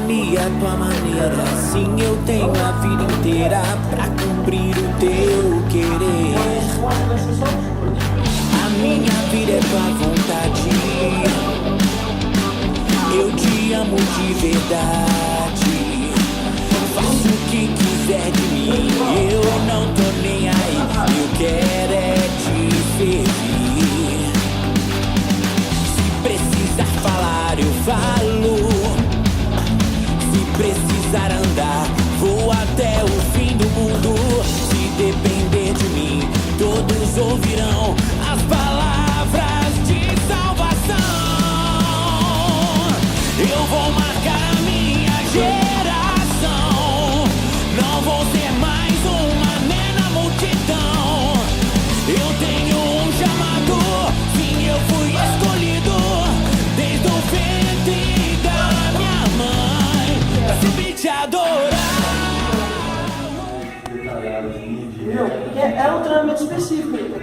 mania, tua maneira. Sim, eu tenho a vida inteira pra cumprir o teu querer. A minha vida é tua vontade. Eu te amo de verdade. Faço o que quiser de mim, eu não tô nem aí. Eu quero é te servir. Se precisar falar, eu falo. Se precisar andar, vou até o fim do mundo. Se depender de mim, todos ouvirão as palavras de salvação. Eu vou marcar a minha geração. Não vou ser mais um mané na multidão. Eu tenho um chamado, sim, eu fui escolhido desde o ventre da minha mãe pra sempre te adorar. Meu, é um treinamento específico.